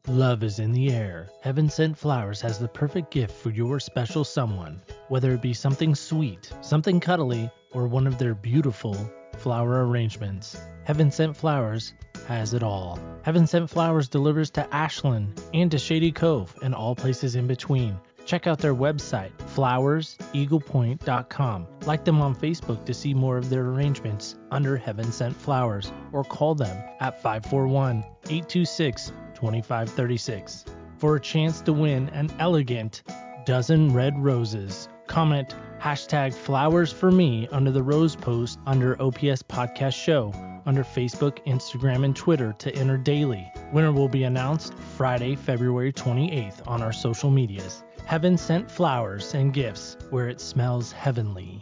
Love is in the air. Heaven Sent Flowers has the perfect gift for your special someone. Whether it be something sweet, something cuddly, or one of their beautiful flower arrangements, Heaven Sent Flowers has it all. Heaven Sent Flowers delivers to Ashland and to Shady Cove and all places in between. Check out their website, flowerseaglepoint.com. Like them on Facebook to see more of their arrangements under Heaven Sent Flowers, or call them at 541-826-2536 for a chance to win an elegant dozen red roses. Comment #FlowersForMe under the rose post under OPS Podcast Show under Facebook, Instagram, and Twitter to enter daily. Winner will be announced Friday, February 28th on our social medias. Heaven Sent Flowers and Gifts, where it smells heavenly.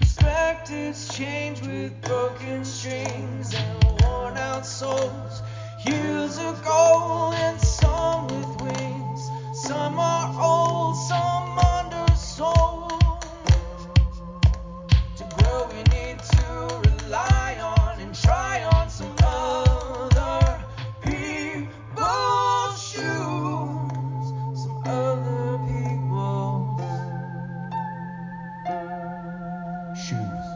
Perspectives change with broken strings and worn out souls. Years ago and some with wings. Some are old, some undersold. To grow we need to rely on and try on some other people's shoes. Some other people's shoes.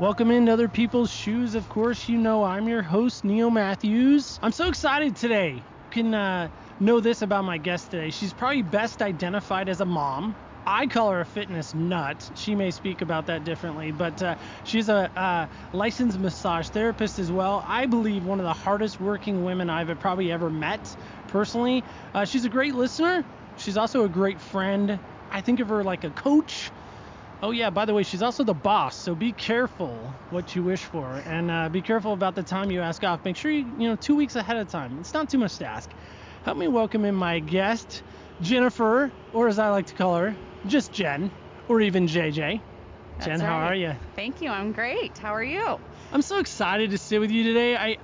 Welcome into Other People's Shoes. Of course, you know I'm your host, Neil Matthews. I'm so excited today. You can know this about my guest today. She's probably best identified as a mom. I call her a fitness nut. She may speak about that differently, but she's a licensed massage therapist as well. I believe one of the hardest working women I've probably ever met personally. She's a great listener. She's also a great friend. I think of her like a coach. Oh yeah, by the way, she's also the boss, so be careful what you wish for, and be careful about the time you ask off. Make sure you 2 weeks ahead of time. It's not too much to ask. Help me welcome in my guest, Jennifer, or as I like to call her, just Jen, or even JJ. That's Jen, right. how are you? Thank you. I'm great. How are you? I'm so excited to sit with you today.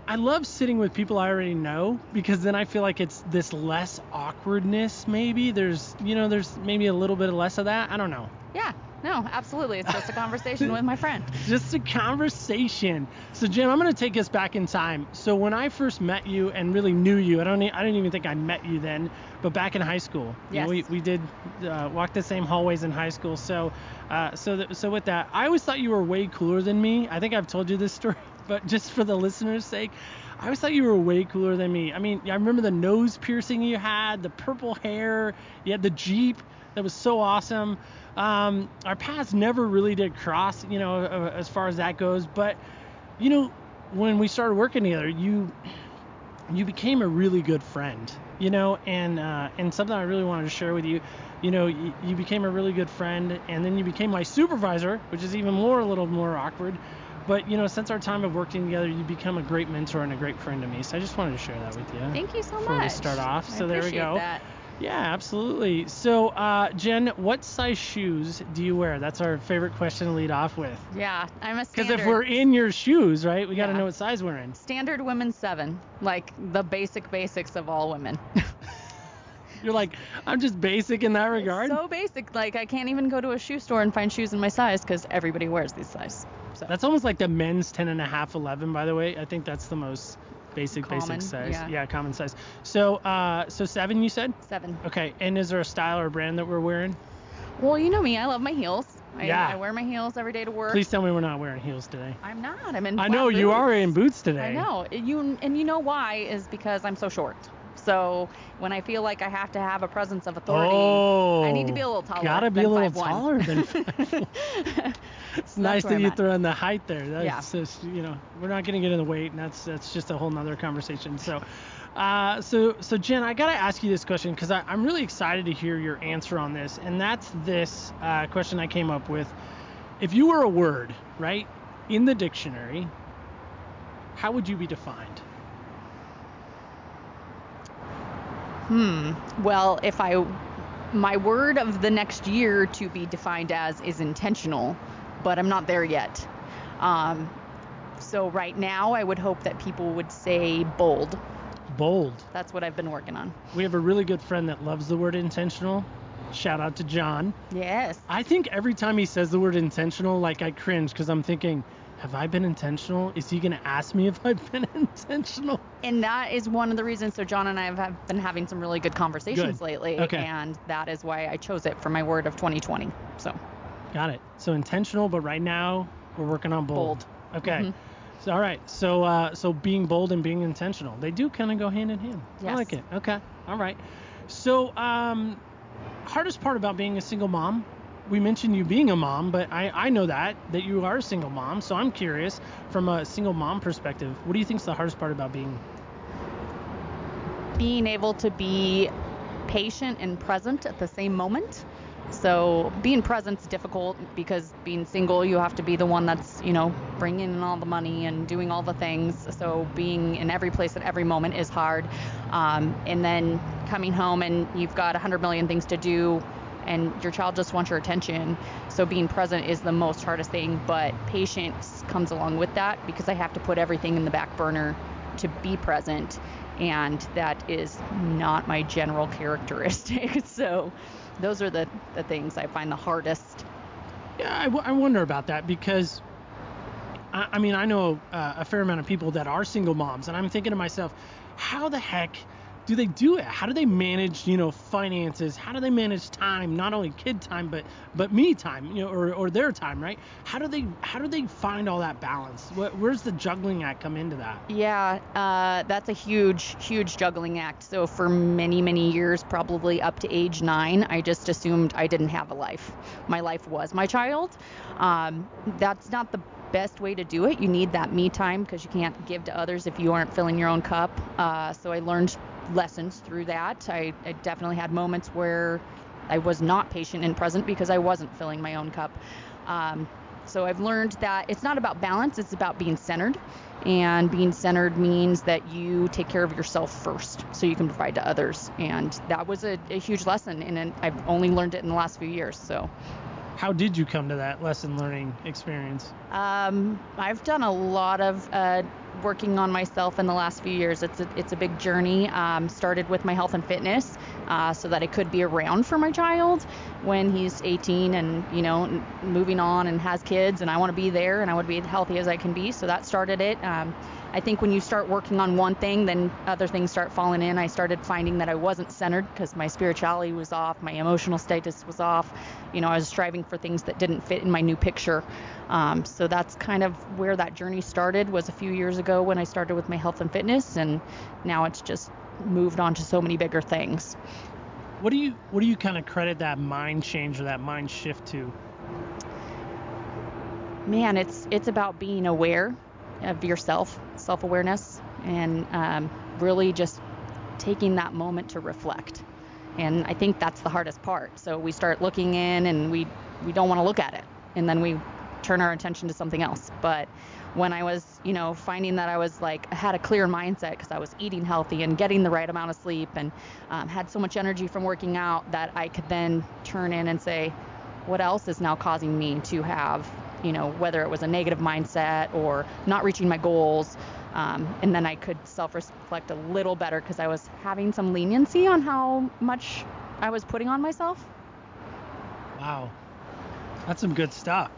I love sitting with people I already know, because then I feel like it's this less awkwardness maybe. There's maybe a little bit of less of that. I don't know. Yeah. No, absolutely. It's just a conversation with my friend. Just a conversation. So Jen, I'm going to take us back in time. So when I first met you and really knew you, I didn't even think I met you then, but back in high school. Yes. We did walk the same hallways in high school. So with that, I always thought you were way cooler than me. I think I've told you this story, but just for the listeners' sake, I always thought you were way cooler than me. I mean, I remember the nose piercing you had, the purple hair, you had the Jeep. That was so awesome. Our paths never really did cross, as far as that goes. But, when we started working together, you became a really good friend, and something I really wanted to share with you. You became a really good friend, and then you became my supervisor, which is even a little more awkward. But, since our time of working together, you become a great mentor and a great friend to me. So I just wanted to share that with you. Thank you so much. Before we start off. So there we go. That. Yeah, absolutely. So, Jen, what size shoes do you wear? That's our favorite question to lead off with. Yeah, I'm a standard. Because if we're in your shoes, right, we got to know what size we're in. Standard women's 7, like the basics of all women. You're like, I'm just basic in that regard? So basic. Like, I can't even go to a shoe store and find shoes in my size because everybody wears these size. So. That's almost like the men's 10.5, 11, by the way. I think that's the most basic size. Yeah, common size. So 7, you said? 7. Okay, and is there a style or brand that we're wearing? Well, you know me. I love my heels. Yeah. I wear my heels every day to work. Please tell me we're not wearing heels today. I'm not. I'm in I know, boots. you are in boots today. I know. You know why is because I'm so short. So when I feel like I have to have a presence of authority, I need to be a little taller. Gotta be than a little 5'1". taller than 5'1". It's nice that you throw in the height there. That's just, we're not going to get into the weight, and that's just a whole nother conversation. So Jen, I got to ask you this question because I'm really excited to hear your answer on this, and that's this question I came up with. If you were a word, right, in the dictionary, how would you be defined? Well, my word of the next year to be defined as is intentional, but I'm not there yet. So right now, I would hope that people would say bold. Bold. That's what I've been working on. We have a really good friend that loves the word intentional. Shout out to John. Yes. I think every time he says the word intentional, like I cringe because I'm thinking, have I been intentional? Is he going to ask me if I've been intentional? And that is one of the reasons. So John and I have been having some really good conversations lately. Okay. And that is why I chose it for my word of 2020. So. Got it. So intentional, but right now we're working on bold. Okay. Mm-hmm. So, all right. So being bold and being intentional, they do kind of go hand in hand. Yes. I like it. Okay. All right. So, hardest part about being a single mom, we mentioned you being a mom, but I know that you are a single mom. So I'm curious from a single mom perspective, what do you think is the hardest part about being able to be patient and present at the same moment. So being present's difficult because being single, you have to be the one that's, bringing in all the money and doing all the things. So being in every place at every moment is hard. And then coming home and you've got 100 million things to do and your child just wants your attention. So being present is the most hardest thing, but patience comes along with that because I have to put everything in the back burner to be present. And that is not my general characteristic. So those are the things I find the hardest. Yeah, I wonder about that because, I mean, I know a fair amount of people that are single moms, and I'm thinking to myself, how the heck do they do it? How do they manage, finances? How do they manage time? Not only kid time, but me time, or their time, right? How do they find all that balance? Where's the juggling act come into that? Yeah, that's a huge juggling act. So for many, many years, probably up to age 9, I just assumed I didn't have a life. My life was my child. That's not the best way to do it. You need that me time because you can't give to others if you aren't filling your own cup. So I learned lessons through that. I definitely had moments where I was not patient and present because I wasn't filling my own cup. So I've learned that it's not about balance, it's about being centered. And being centered means that you take care of yourself first so you can provide to others. And that was a huge lesson, and I've only learned it in the last few years. So how did you come to that lesson learning experience? I've done a lot of working on myself in the last few years. It's a big journey. Started with my health and fitness so that I could be around for my child when he's 18 and, moving on and has kids, and I want to be there and I want to be as healthy as I can be. So that started it. I think when you start working on one thing, then other things start falling in. I started finding that I wasn't centered because my spirituality was off, my emotional status was off. I was striving for things that didn't fit in my new picture. So that's kind of where that journey started, was a few years ago when I started with my health and fitness, and now it's just moved on to so many bigger things. What do you kind of credit that mind change or that mind shift to? Man, it's about being aware of yourself, self-awareness, and really just taking that moment to reflect. And I think that's the hardest part. So we start looking in and we don't want to look at it, and then we turn our attention to something else. But when I was, finding that I was had a clear mindset because I was eating healthy and getting the right amount of sleep and had so much energy from working out, that I could then turn in and say, what else is now causing me to have, whether it was a negative mindset or not reaching my goals. And then I could self-reflect a little better because I was having some leniency on how much I was putting on myself. Wow. That's some good stuff.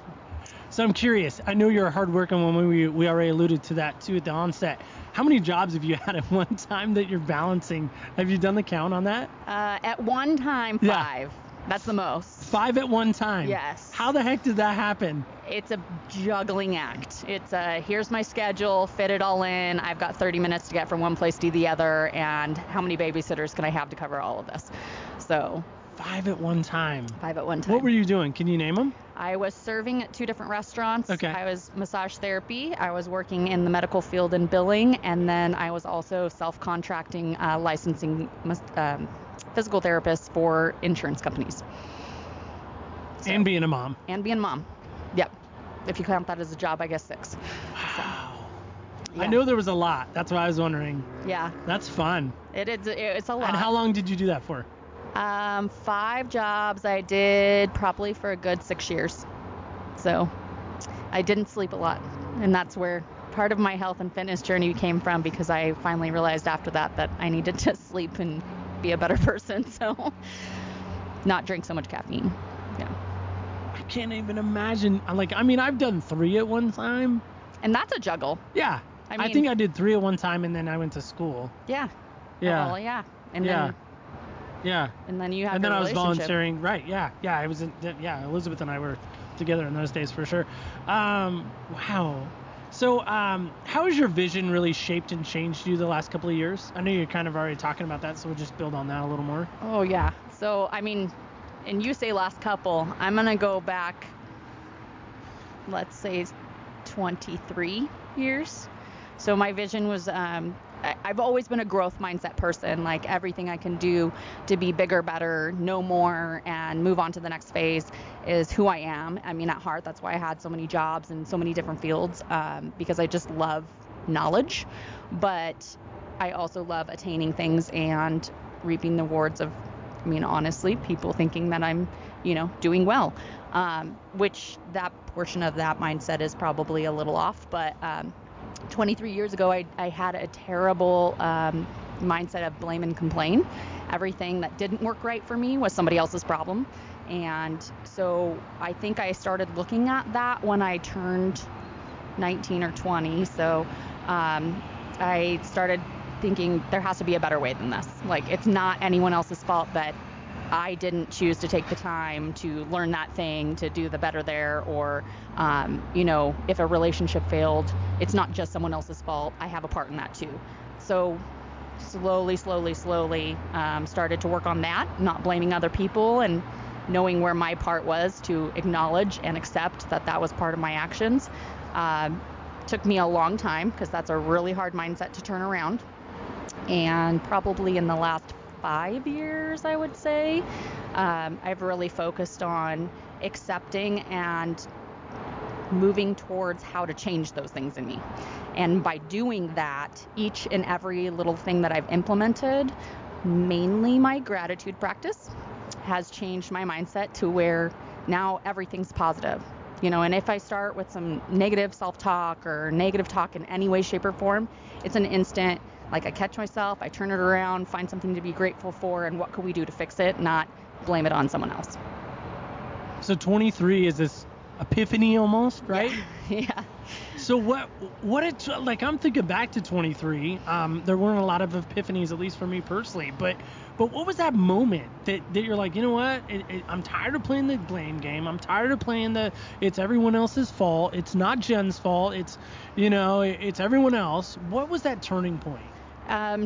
So I'm curious. I know you're a hard worker, and we already alluded to that too at the onset. How many jobs have you had at one time that you're balancing? Have you done the count on that? At one time, 5. Yeah. That's the most. 5 at one time? Yes. How the heck did that happen? It's a juggling act. It's here's my schedule, fit it all in. I've got 30 minutes to get from one place to the other, and how many babysitters can I have to cover all of this? So 5 at one time. 5 at one time. What were you doing? Can you name them? I was serving at 2 different restaurants. Okay. I was massage therapy. I was working in the medical field and billing, and then I was also self-contracting, licensing physical therapists for insurance companies. So, and being a mom. Yep. If you count that as a job, I guess 6. Wow. So, yeah. I know there was a lot. That's why I was wondering. Yeah. That's fun. It's a lot. And how long did you do that for? 5 jobs I did probably for a good 6 years. So I didn't sleep a lot. And that's where part of my health and fitness journey came from, because I finally realized after that I needed to sleep and be a better person. So not drink so much caffeine. Yeah. I can't even imagine. I've done 3 at one time. And that's a juggle. Yeah. I I think I did 3 at one time, and then I went to school. Yeah. Yeah. Well, yeah. And Yeah. then Yeah. and then you have And your then I was relationship. volunteering. Right. Yeah. Yeah. I was Elizabeth and I were together in those days for sure. Wow. So, how has your vision really shaped and changed you the last couple of years? I know you're kind of already talking about that, so we'll just build on that a little more. Oh, yeah. So, I mean, and you say last couple, I'm going to go back, let's say 23 years. So my vision was, I've always been a growth mindset person, like everything I can do to be bigger, better, know more, and move on to the next phase is who I am. I mean, at heart, that's why I had so many jobs in so many different fields, because I just love knowledge. But I also love attaining things and reaping the rewards of, I mean, honestly, people thinking that I'm, doing well, which that portion of that mindset is probably a little off. But 23 years ago, I had a terrible mindset of blame and complain. Everything that didn't work right for me was somebody else's problem. And so I think I started looking at that when I turned 19 or 20. So I started thinking there has to be a better way than this. Like, it's not anyone else's fault that I didn't choose to take the time to learn that thing, to do the better there, or, if a relationship failed, it's not just someone else's fault. I have a part in that too. So slowly started to work on that, not blaming other people and knowing where my part was to acknowledge and accept that that was part of my actions. Took me a long time because that's a really hard mindset to turn around. And probably in the last 5 years, I would say, I've really focused on accepting and moving towards how to change those things in me. And by doing that, each and every little thing that I've implemented, mainly my gratitude practice, has changed my mindset to where now everything's positive. And if I start with some negative self-talk or negative talk in any way, shape, or form, it's an instant, like, I catch myself, I turn it around, find something to be grateful for, and what can we do to fix it, not blame it on someone else. So 23 is this epiphany almost, right? Yeah. So I'm thinking back to 23. There weren't a lot of epiphanies, at least for me personally, but what was that moment that you're like, you know what? I'm tired of playing the blame game. I'm tired of playing it's everyone else's fault. It's not Jen's fault. It's everyone else. What was that turning point?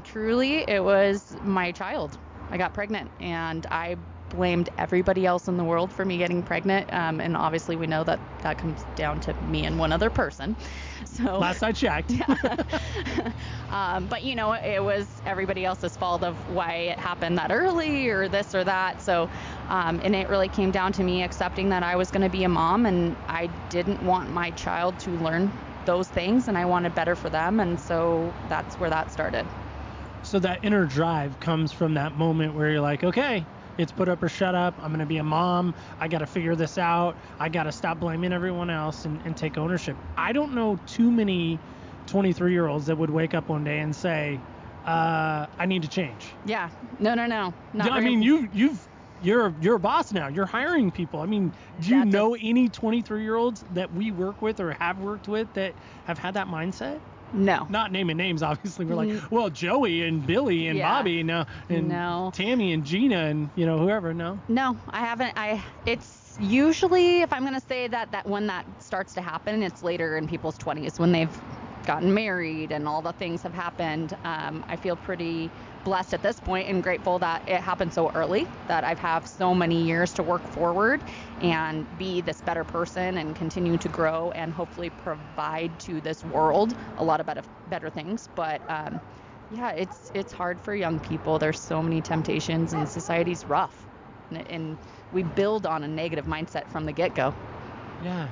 Truly, it was my child. I got pregnant, and I blamed everybody else in the world for me getting pregnant, and obviously we know that comes down to me and one other person. So last I checked. But it was everybody else's fault of why it happened that early or this or that. So and it really came down to me accepting that I was going to be a mom, and I didn't want my child to learn those things, and I wanted better for them, and so that's where that started. So that inner drive comes from that moment where you're like, okay, it's put up or shut up. I'm going to be a mom. I got to figure this out. I got to stop blaming everyone else and take ownership. I don't know too many 23-year-olds that would wake up one day and say, I need to change. Yeah. No. I mean, you're a boss now. You're hiring people. I mean, do you know any 23-year-olds that we work with or have worked with that have had that mindset? No. Not naming names, obviously. We're like, well, Joey and Billy and Bobby and Tammy and Gina and whoever. No. No, I haven't. It's usually, if I'm going to say that when that starts to happen, it's later in people's 20s when they've gotten married and all the things have happened. I feel pretty blessed at this point and grateful that it happened so early, that I've had so many years to work forward and be this better person and continue to grow and hopefully provide to this world a lot of better things. But it's hard for young people. There's so many temptations and society's rough, and we build on a negative mindset from the get-go. Yeah,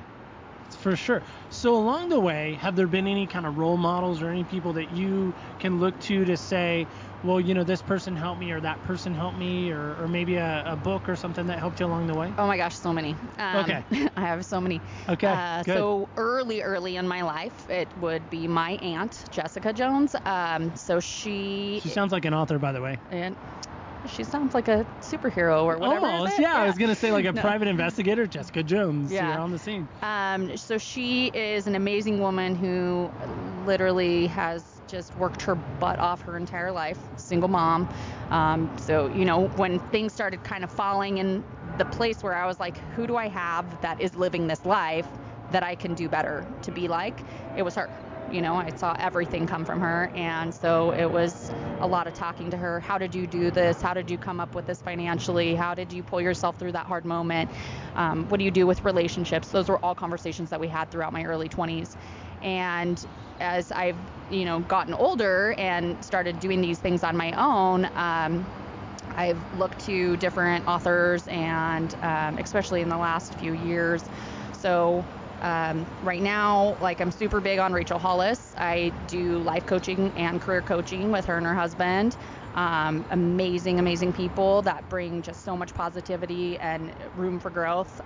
for sure. So along the way, have there been any kind of role models or any people that you can look to say, well, this person helped me or that person helped me, or maybe a book or something that helped you along the way? Oh my gosh, so many. Okay. I have so many. Okay, good. So early in my life, it would be my aunt, Jessica Jones. So she sounds like an author, by the way. And She sounds like a superhero or whatever. Almost, yeah. I was going to say like a No. private investigator, Jessica Jones. Yeah. You're on the scene. So she is an amazing woman who literally has just worked her butt off her entire life, single mom. So, when things started kind of falling in the place where I was like, who do I have that is living this life that I can do better to be like? It was her. I saw everything come from her. And so it was a lot of talking to her. How did you do this? How did you come up with this financially? How did you pull yourself through that hard moment? What do you do with relationships? Those were all conversations that we had throughout my early 20s. And as I've, gotten older and started doing these things on my own, I've looked to different authors and especially in the last few years. So right now, I'm super big on Rachel Hollis. I do life coaching and career coaching with her and her husband. Amazing people that bring just so much positivity and room for growth.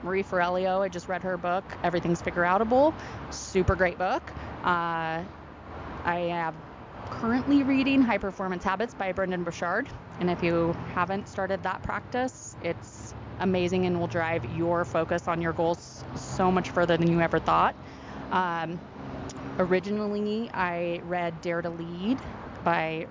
Marie Forleo, I just read her book, Everything's Figure-Outable. Super great book. I am currently reading High Performance Habits by Brendon Burchard. And if you haven't started that practice, it's amazing and will drive your focus on your goals so much further than you ever thought. Originally, I read Dare to Lead by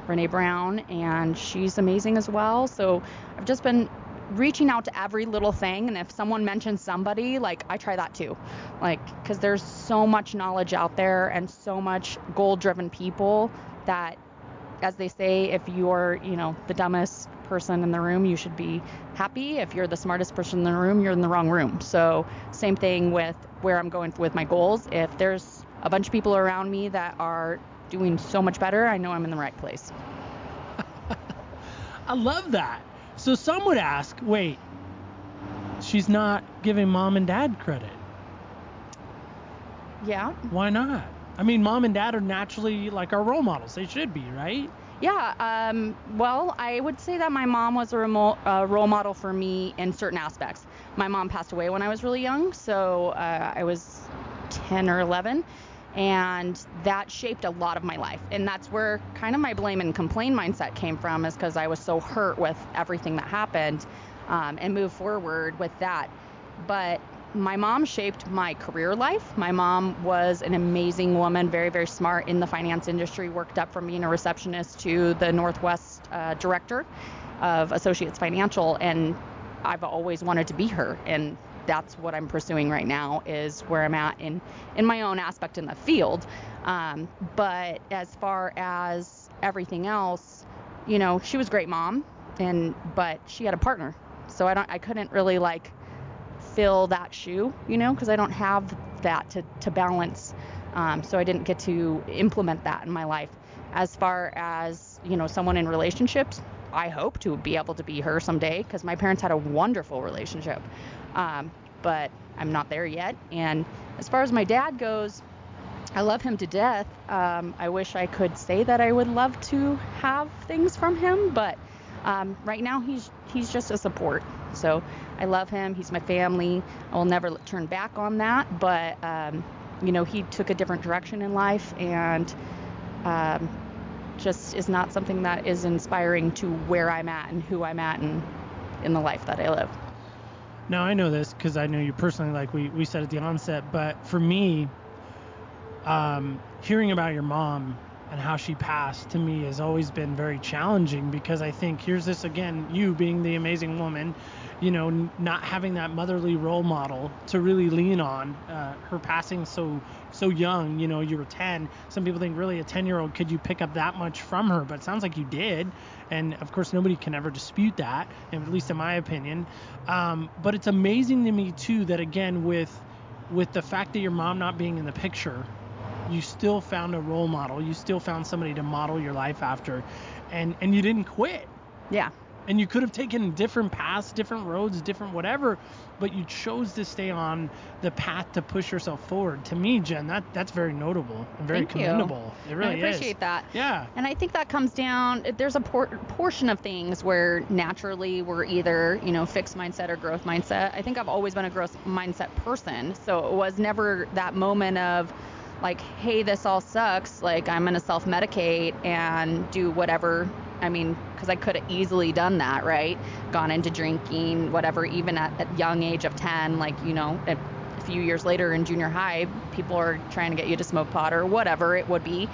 Brene Brown, and she's amazing as well. So I've just been reaching out to every little thing, and if someone mentions somebody, I try that too. Because there's so much knowledge out there and so much goal-driven people that, as they say, if you're, the dumbest person in the room, you should be happy. If you're the smartest person in the room, you're in the wrong room. So same thing with where I'm going with my goals. If there's a bunch of people around me that are doing so much better, I know I'm in the right place. I love that. So some would ask, wait, she's not giving mom and dad credit. Yeah. Why not? I mean, mom and dad are naturally our role models. They should be, right? Yeah. Well, I would say that my mom was a role model for me in certain aspects. My mom passed away when I was really young, so I was 10 or 11. And that shaped a lot of my life. And that's where kind of my blame and complain mindset came from, is because I was so hurt with everything that happened, and moved forward with that. But my mom shaped my career life. My mom was an amazing woman, very, very smart in the finance industry, worked up from being a receptionist to the Northwest director of Associates Financial. And I've always wanted to be her. And that's what I'm pursuing right now, is where I'm at in my own aspect in the field. But as far as everything else, she was a great mom, but she had a partner. So I couldn't really fill that shoe, because I don't have that to balance. So I didn't get to implement that in my life. As far as, someone in relationships, I hope to be able to be her someday, because my parents had a wonderful relationship. But I'm not there yet. And as far as my dad goes, I love him to death. I wish I could say that I would love to have things from him, but right now he's just a support. So I love him. He's my family. I will never turn back on that. But he took a different direction in life, and just is not something that is inspiring to where I'm at and who I'm at in the life that I live. Now, I know this because I know you personally, like we said at the onset, but for me, hearing about your mom and how she passed, to me, has always been very challenging, because I think here's this, again, you being the amazing woman, not having that motherly role model to really lean on, her passing so young, you were 10. Some people think, really, a 10-year-old, could you pick up that much from her? But it sounds like you did. And of course, nobody can ever dispute that, at least in my opinion. But it's amazing to me too, that again, with the fact that your mom not being in the picture, you still found a role model. You still found somebody to model your life after, and you didn't quit. Yeah. And you could have taken different paths, different roads, different whatever, but you chose to stay on the path to push yourself forward. To me, Jen, that's very notable and very commendable. It really is. I appreciate that. Yeah. And I think that comes down, there's a portion of things where naturally we're either, fixed mindset or growth mindset. I think I've always been a growth mindset person. So it was never that moment of hey, this all sucks. I'm going to self-medicate and do whatever I mean, because I could have easily done that, right? Gone into drinking, whatever, even at young age of 10, like, a few years later in junior high, people are trying to get you to smoke pot or whatever it would be.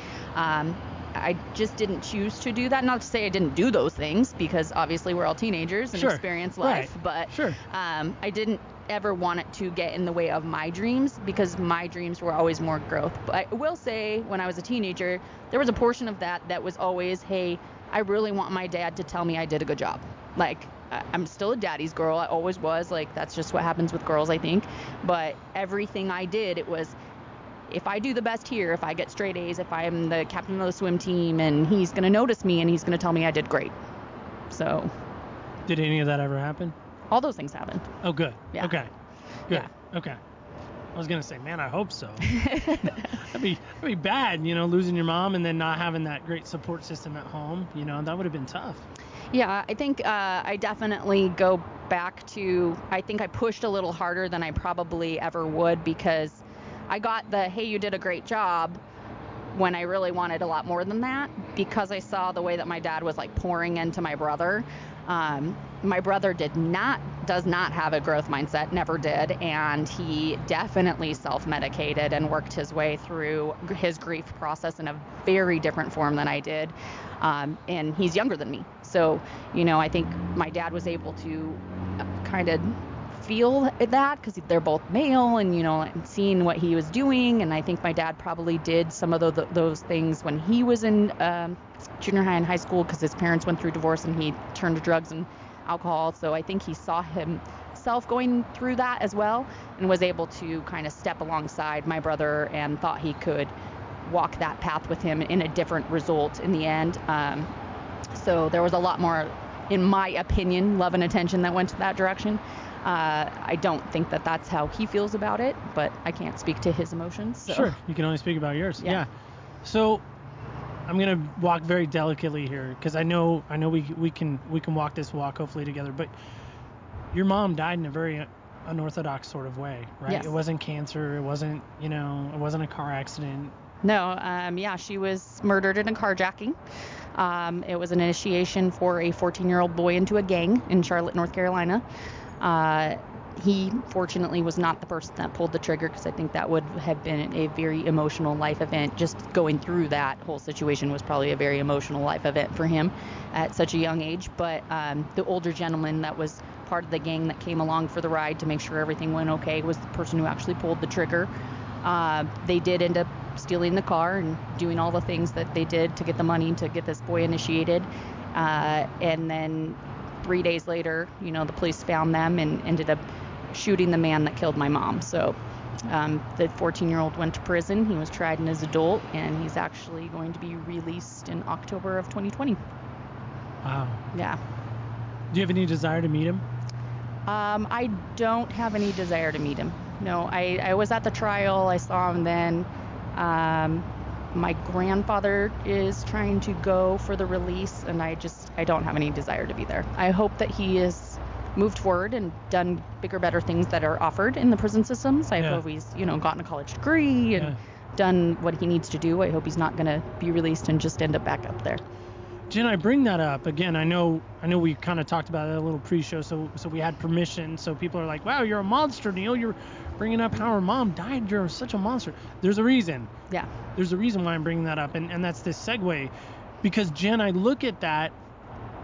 I just didn't choose to do that. Not to say I didn't do those things, because obviously we're all teenagers and experience life, but I didn't ever want it to get in the way of my dreams, because my dreams were always more growth. But I will say, when I was a teenager, there was a portion of that was always, hey, I really want my dad to tell me I did a good job. Like, I'm still a daddy's girl. I always was. Like, that's just what happens with girls, I think. But everything I did, it was, if I do the best here, if I get straight A's, if I'm the captain of the swim team, and he's going to notice me and he's going to tell me I did great. So. Did any of that ever happen? All those things happened. Oh, good. Yeah. Okay. Good. Yeah. Okay. I was going to say, man, I hope so. That'd be bad, losing your mom and then not having that great support system at home. That would have been tough. Yeah, I think I definitely go back to, I think I pushed a little harder than I probably ever would, because I got the, hey, you did a great job, when I really wanted a lot more than that, because I saw the way that my dad was like pouring into my brother. My brother does not have a growth mindset, never did, and he definitely self-medicated and worked his way through his grief process in a very different form than I did. And he's younger than me. So, I think my dad was able to kind of feel that, because they're both male, and seeing what he was doing. And I think my dad probably did some of those things when he was in junior high and high school, because his parents went through divorce and he turned to drugs and alcohol. So I think he saw himself going through that as well, and was able to kind of step alongside my brother, and thought he could walk that path with him in a different result in the end. So there was a lot more, in my opinion, love and attention that went to that direction. I don't think that that's how he feels about it, but I can't speak to his emotions. So. Sure, you can only speak about yours. Yeah. So I'm gonna walk very delicately here, because I know we can walk this walk hopefully together. But your mom died in a very unorthodox sort of way, right? Yes. It wasn't cancer. It wasn't it wasn't a car accident. No. She was murdered in a carjacking. It was an initiation for a 14-year-old boy into a gang in Charlotte, North Carolina. He fortunately was not the person that pulled the trigger, because I think that would have been a very emotional life event. Just going through that whole situation was probably a very emotional life event for him at such a young age. But the older gentleman that was part of the gang that came along for the ride to make sure everything went okay was the person who actually pulled the trigger. They did end up stealing the car and doing all the things that they did to get the money to get this boy initiated. And then 3 days later, the police found them and ended up shooting the man that killed my mom. So the 14-year-old went to prison. He was tried as an adult, and he's actually going to be released in October of 2020. Wow. Yeah. Do you have any desire to meet him? I don't have any desire to meet him. No, I was at the trial. I saw him then. My grandfather is trying to go for the release, and I don't have any desire to be there. I hope that he is moved forward and done bigger, better things that are offered in the prison systems. I hope he's, gotten a college degree and done what he needs to do. I hope he's not going to be released and just end up back up there. Jen, I bring that up again. I know we kind of talked about it a little pre-show, so we had permission. So people are like, "Wow, you're a monster, Neil. You're bringing up how her mom died. You're such a monster." There's a reason. Yeah. There's a reason why I'm bringing that up, and that's this segue, because Jen, I look at that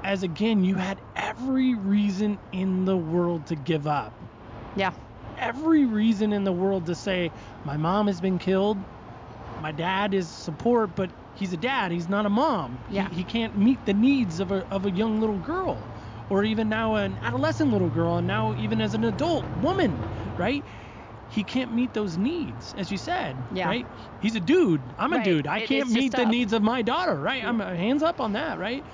as, again, you had every reason in the world to give up. Yeah. Every reason in the world to say, my mom has been killed. My dad is support, but he's a dad. He's not a mom. Yeah. He can't meet the needs of a young little girl, or even now an adolescent little girl, and now even as an adult woman, right? He can't meet those needs, as you said, right? He's a dude. I'm a dude. I can't meet the needs of my daughter, right? I'm hands up on that, right?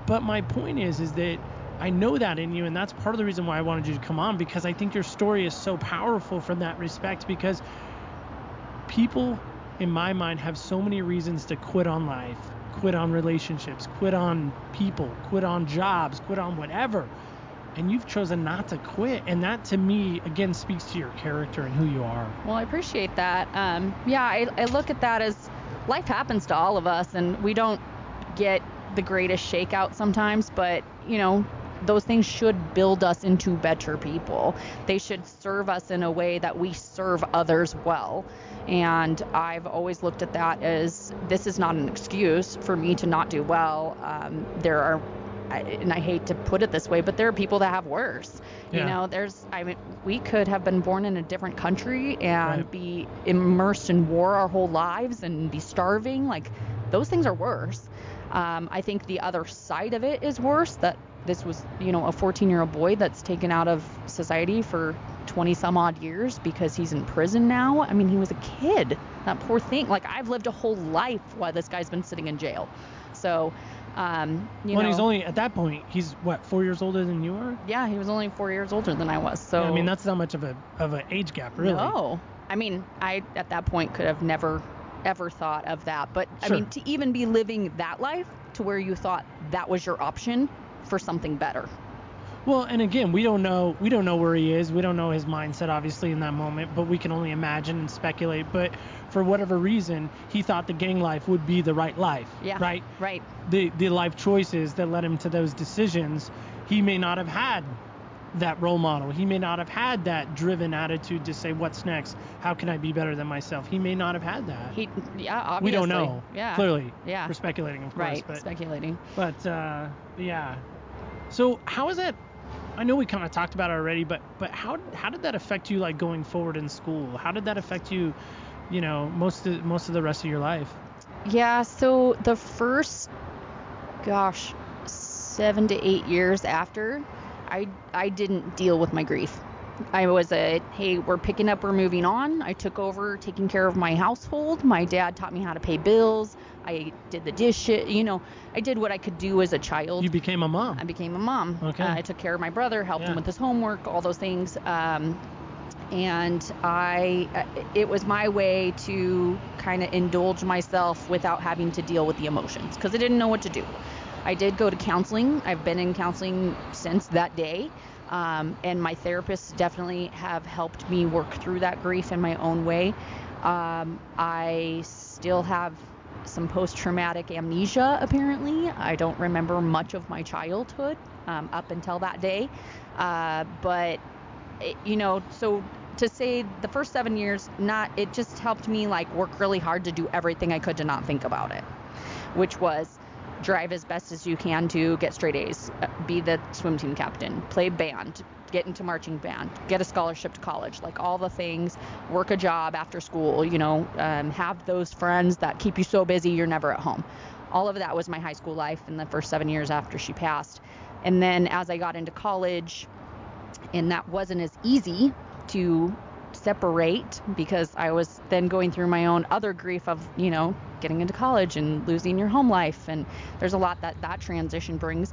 But my point is that I know that in you, and that's part of the reason why I wanted you to come on, because I think your story is so powerful from that respect, because people, in my mind, have so many reasons to quit on life, quit on relationships, quit on people, quit on jobs, quit on whatever. And you've chosen not to quit. And that, to me, again, speaks to your character and who you are. Well, I appreciate that. I look at that as life happens to all of us, and we don't get the greatest shakeout sometimes, but those things should build us into better people. They should serve us in a way that we serve others well. And I've always looked at that as, this is not an excuse for me to not do well. There are, and I hate to put it this way, but there are people that have worse. Yeah. We could have been born in a different country and be immersed in war our whole lives and be starving. Like, those things are worse. I think the other side of it is worse, that this was, a 14-year-old boy that's taken out of society for 20 some odd years because he's in prison now. I mean, he was a kid. That poor thing. Like, I've lived a whole life while this guy's been sitting in jail. So, he's only, at that point, he's what, 4 years older than you are? Yeah, he was only 4 years older than I was. So, yeah, I mean, that's not much of an age gap, really. No. I mean, I, at that point, could have never ever thought of that. But Sure. I mean, to even be living that life to where you thought that was your option for something better. Well, and again, we don't know where he is. We don't know his mindset, obviously, in that moment, but we can only imagine and speculate. But for whatever reason, he thought the gang life would be the right life. Yeah. Right? Right. The life choices that led him to those decisions, he may not have had that role model. He may not have had that driven attitude to say, what's next? How can I be better than myself? He may not have had that. Obviously. We don't know. Yeah. Clearly. Yeah. We're speculating, of course. Right. But, Speculating. But, yeah. So how is that? I know we kind of talked about it already, but how did that affect you, like, going forward in school? How did that affect you, most of the rest of your life? Yeah, so the first, 7 to 8 years after, I didn't deal with my grief. I was hey, we're picking up, we're moving on. I took over taking care of my household. My dad taught me how to pay bills. I did the dishes, I did what I could do as a child. You became a mom. I became a mom. Okay. I took care of my brother, helped him with his homework, all those things. And it was my way to kind of indulge myself without having to deal with the emotions, because I didn't know what to do. I did go to counseling. I've been in counseling since that day. And my therapists definitely have helped me work through that grief in my own way. I still have some post-traumatic amnesia, apparently. I don't remember much of my childhood up until that day. But, so to say the first 7 years, it just helped me, like, work really hard to do everything I could to not think about it, which was drive as best as you can to get straight A's, be the swim team captain, play band, get into marching band, get a scholarship to college, like all the things, work a job after school, have those friends that keep you so busy you're never at home. All of that was my high school life in the first 7 years after she passed. And then as I got into college, and that wasn't as easy to separate, because I was then going through my own other grief of, getting into college and losing your home life. And there's a lot that transition brings.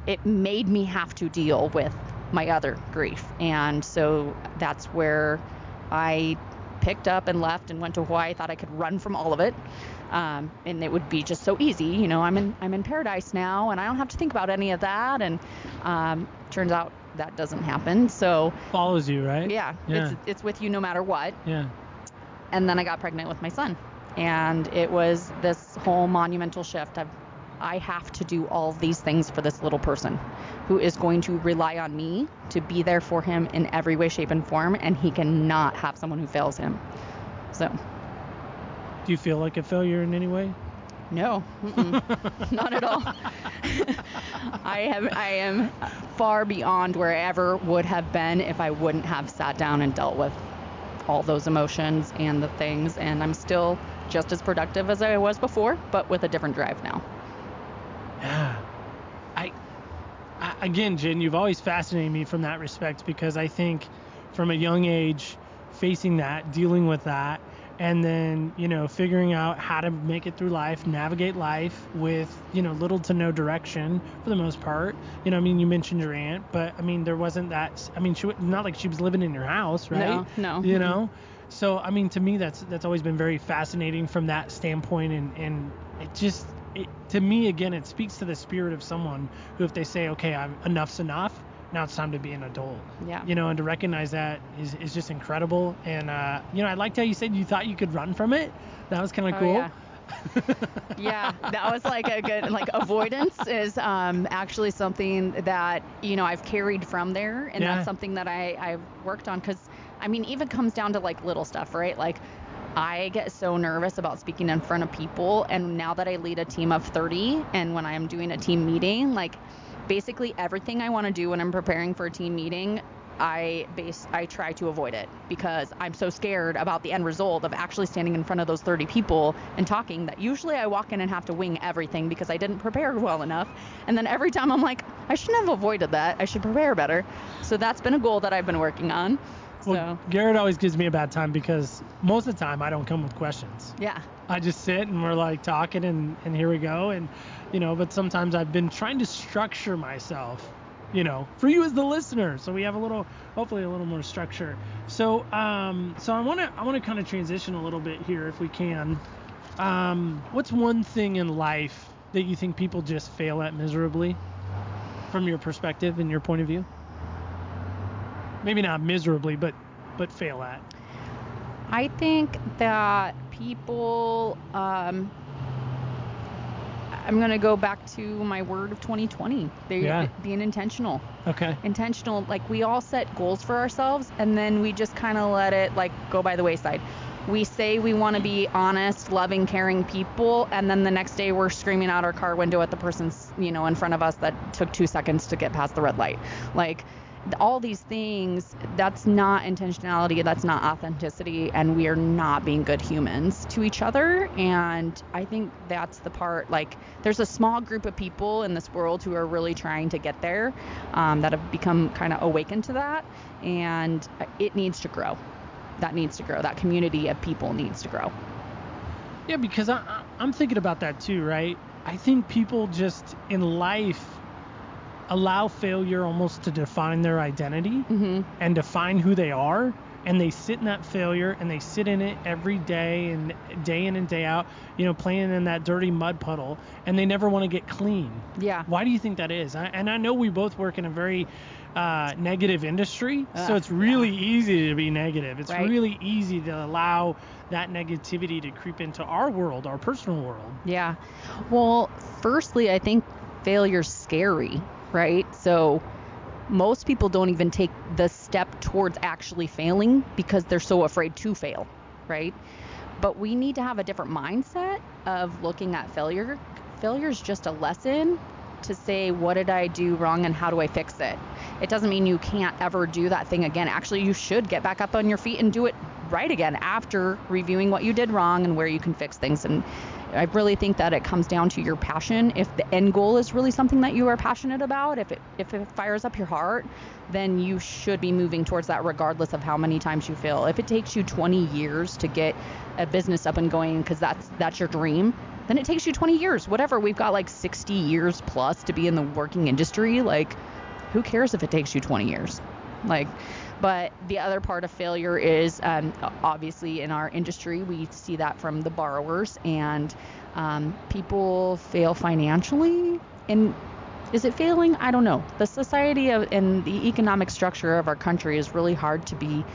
It made me have to deal with my other grief. And so that's where I picked up and left and went to Hawaii. I thought I could run from all of it. And it would be just so easy. I'm in paradise now, and I don't have to think about any of that. And turns out that doesn't happen. So follows you, right? Yeah. It's with you no matter what. Yeah. And then I got pregnant with my son, and it was this whole monumental shift. I have to do all of these things for this little person who is going to rely on me to be there for him in every way, shape, and form, and he cannot have someone who fails him. So. Do you feel like a failure in any way? No, not at all. I am far beyond where I ever would have been if I wouldn't have sat down and dealt with all those emotions and the things, and I'm still just as productive as I was before, but with a different drive now. Yeah. Again, Jen, you've always fascinated me from that respect, because I think from a young age, facing that, dealing with that, and then, figuring out how to make it through life, navigate life with, little to no direction for the most part. You mentioned your aunt, but there wasn't that, not like she was living in your house, right? No. So, to me, that's always been very fascinating from that standpoint. And to me, again, it speaks to the spirit of someone who, if they say, okay, enough's enough, now it's time to be an adult. Yeah. And to recognize that is just incredible. And, I liked how you said you thought you could run from it. That was kind of cool. Yeah. Yeah, that was like a good, like, avoidance is actually something that, I've carried from there. And Yeah. that's something that I've worked on. Because, I mean, even comes down to like little stuff, right? Like, I get so nervous about speaking in front of people. And now that I lead a team of 30, and when I'm doing a team meeting, like, basically everything I want to do when I'm preparing for a team meeting, I try to avoid it, because I'm so scared about the end result of actually standing in front of those 30 people and talking, that usually I walk in and have to wing everything because I didn't prepare well enough. And then every time I'm like, I shouldn't have avoided that. I should prepare better. So that's been a goal that I've been working on. Well, Garrett always gives me a bad time because most of the time I don't come with questions. Yeah. I just sit and we're like talking and here we go. And, but sometimes I've been trying to structure myself, for you as the listener. So we have hopefully a little more structure. So I want to kind of transition a little bit here if we can. What's one thing in life that you think people just fail at miserably from your perspective and your point of view? Maybe not miserably, but fail at. I think that people, I'm going to go back to my word of 2020. Being intentional. Okay. Intentional. Like, we all set goals for ourselves, and then we just kind of let it, like, go by the wayside. We say we want to be honest, loving, caring people, and then the next day we're screaming out our car window at the person's, in front of us that took 2 seconds to get past the red light. Like, all these things, that's not intentionality, that's not authenticity, and we are not being good humans to each other. And I think that's the part, like, there's a small group of people in this world who are really trying to get there, that have become kind of awakened to that, and it needs to grow. That needs to grow. That community of people needs to grow. Yeah, because I'm thinking about that too, right? I think people just in life allow failure almost to define their identity and define who they are, and they sit in that failure and they sit in it every day and day in and day out, playing in that dirty mud puddle, and they never want to get clean. Yeah. Why do you think that is? And I know we both work in a very negative industry, so it's really easy to be negative. It's really easy to allow that negativity to creep into our world, our personal world. Yeah. Well, firstly, I think failure's scary, right? So most people don't even take the step towards actually failing because they're so afraid to fail, right? But we need to have a different mindset of looking at failure. Failure is just a lesson to say, what did I do wrong and how do I fix it? It doesn't mean you can't ever do that thing again. Actually, you should get back up on your feet and do it right again after reviewing what you did wrong and where you can fix things. And I really think that it comes down to your passion. If the end goal is really something that you are passionate about, if it fires up your heart, then you should be moving towards that regardless of how many times you fail. If it takes you 20 years to get a business up and going because that's your dream, then it takes you 20 years. Whatever, we've got like 60 years plus to be in the working industry. Like, who cares if it takes you 20 years? Like, but the other part of failure is obviously in our industry, we see that from the borrowers, and people fail financially. And is it failing? I don't know. The society and the economic structure of our country is really hard to be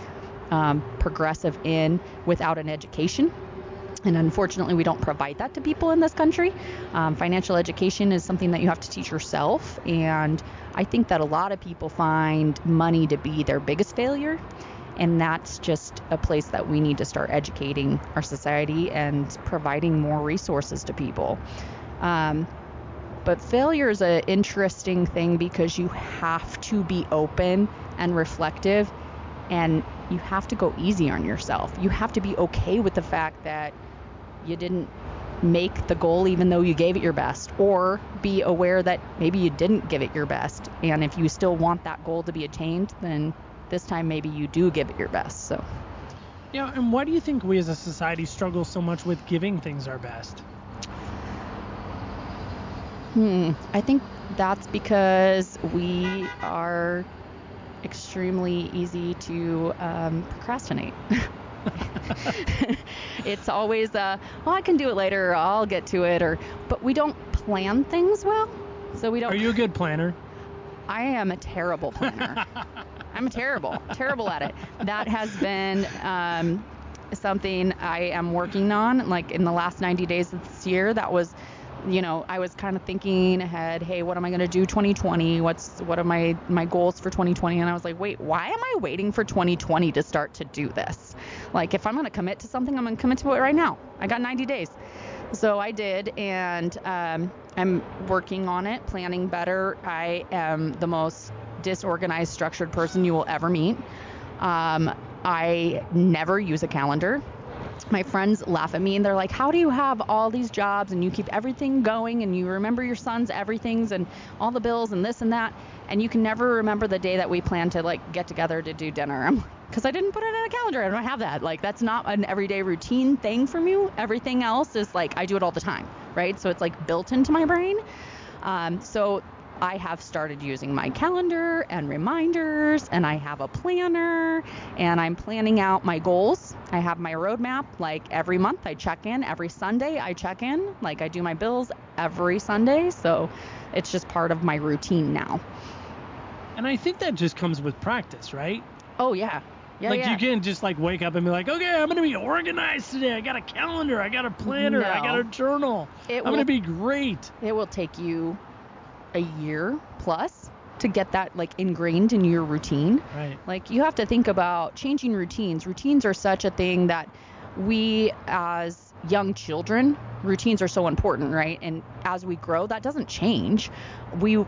progressive in without an education. And unfortunately, we don't provide that to people in this country. Financial education is something that you have to teach yourself. And I think that a lot of people find money to be their biggest failure. And that's just a place that we need to start educating our society and providing more resources to people. But failure is an interesting thing because you have to be open and reflective, and you have to go easy on yourself. You have to be okay with the fact that you didn't make the goal even though you gave it your best, or be aware that maybe you didn't give it your best. And if you still want that goal to be attained, then this time maybe you do give it your best. So yeah. And why do you think we as a society struggle so much with giving things our best? I think that's because we are extremely easy to procrastinate. It's always I can do it later, or I'll get to it, but we don't plan things well. So we don't. Are you a good planner? I am a terrible planner. I'm terrible at it. That has been something I am working on, like in the last 90 days of this year. That was, I was kind of thinking ahead, hey, what am I going to do 2020? What are my goals for 2020? And I was like, wait, why am I waiting for 2020 to start to do this? Like, if I'm going to commit to something, I'm going to commit to it right now. I got 90 days. So I did, and I'm working on it, planning better. I am the most disorganized, structured person you will ever meet. I never use a calendar. My friends laugh at me and they're like, how do you have all these jobs and you keep everything going and you remember your son's everything's and all the bills and this and that, and you can never remember the day that we plan to like get together to do dinner? Because I didn't put it in a calendar. I don't have that. Like, that's not an everyday routine thing for me. Everything else is like, I do it all the time, right? So it's like built into my brain. So I have started using my calendar and reminders, and I have a planner, and I'm planning out my goals. I have my roadmap. Like, every month I check in. Every Sunday I check in. Like, I do my bills every Sunday. So it's just part of my routine now. And I think that just comes with practice, right? Oh, yeah. Yeah, like, you can't just like wake up and be like, okay, I'm going to be organized today. I got a calendar. I got a planner. I got a journal. I'm going to be great. It will take you a year plus to get that like ingrained in your routine. Right. Like, you have to think about changing routines. Routines are such a thing that we as young children, routines are so important, right? And as we grow, that doesn't change. We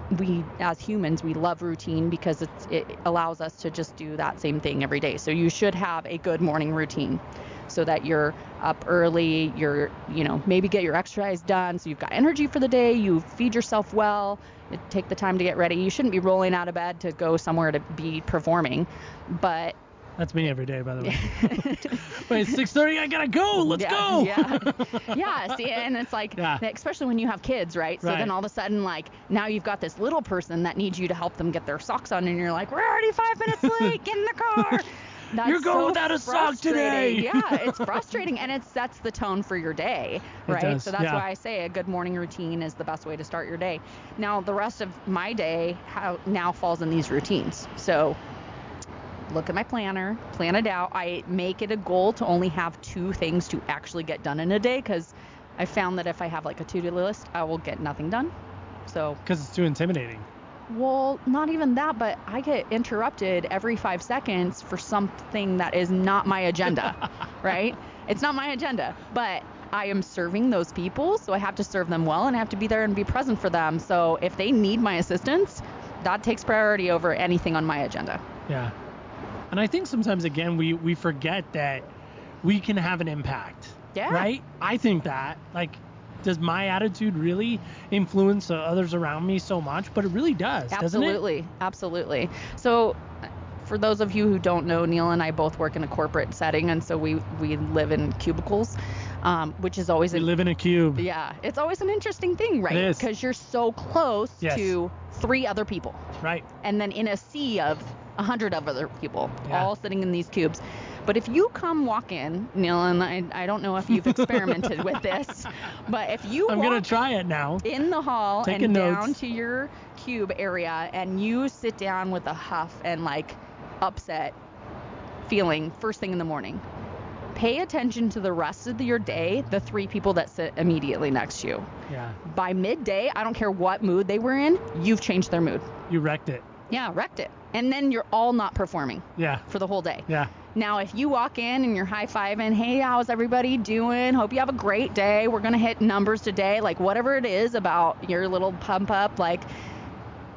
as humans, we love routine because it allows us to just do that same thing every day. So you should have a good morning routine so that you're up early, you're, maybe get your exercise done so you've got energy for the day, you feed yourself well, take the time to get ready. You shouldn't be rolling out of bed to go somewhere to be performing, but that's me every day, by the way. Wait, it's 6:30. I gotta go. Let's go. Yeah. See, and it's like, especially when you have kids, right? So then all of a sudden, like, now you've got this little person that needs you to help them get their socks on, and you're like, we're already 5 minutes late. Get in the car. That's You're going without a sock today. Yeah, it's frustrating, and it sets the tone for your day, right? So that's why I say a good morning routine is the best way to start your day. Now, the rest of my day now falls in these routines. So look at my planner, plan it out. I make it a goal to only have 2 things to actually get done in a day, because I found that if I have like a to-do list, I will get nothing done. So because it's too intimidating. Well, not even that, but I get interrupted every 5 seconds for something that is not my agenda, right? It's not my agenda, but I am serving those people, so I have to serve them well, and I have to be there and be present for them. So if they need my assistance, that takes priority over anything on my agenda. Yeah. And I think sometimes, again, we forget that we can have an impact. Yeah. Right? I think that, like, does my attitude really influence others around me so much? But it really does, doesn't it? Absolutely. So for those of you who don't know, Neil and I both work in a corporate setting, and so we live in cubicles, which is always... We live in a cube. Yeah. It's always an interesting thing, right? It is. Because you're so close to 3 other people. Right. And then in a sea of 100 of other people, all sitting in these cubes. But if you come walk in, Neil, and I don't know if you've experimented with this, but if you I'm going to try it now. In the hall Taking and notes. down to your cube area, and you sit down with a huff and like upset feeling first thing in the morning, pay attention to the rest of your day, the 3 people that sit immediately next to you. Yeah. By midday, I don't care what mood they were in, you've changed their mood. You wrecked it. Yeah, wrecked it. And then you're all not performing. Yeah. For the whole day. Yeah. Now, if you walk in and you're high-fiving, hey, how's everybody doing? Hope you have a great day. We're going to hit numbers today. Like, whatever it is about your little pump up, like,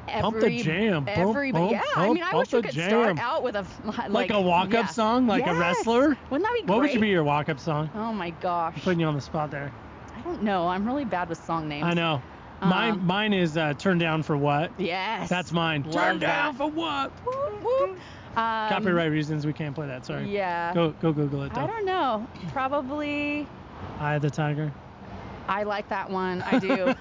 pump the jam. Everybody, I mean, I wish we could start out with a like a walk-up song, like a wrestler. Wouldn't that be great? What would be your walk-up song? Oh my gosh. I'm putting you on the spot there. I don't know. I'm really bad with song names. I know. Mine is Turn Down for What? Yes. That's mine. Turn down for what? Whoop, whoop. Copyright reasons, we can't play that. Sorry. Yeah. Go Google it though. I don't know. Probably. Eye of the Tiger. I like that one. I do.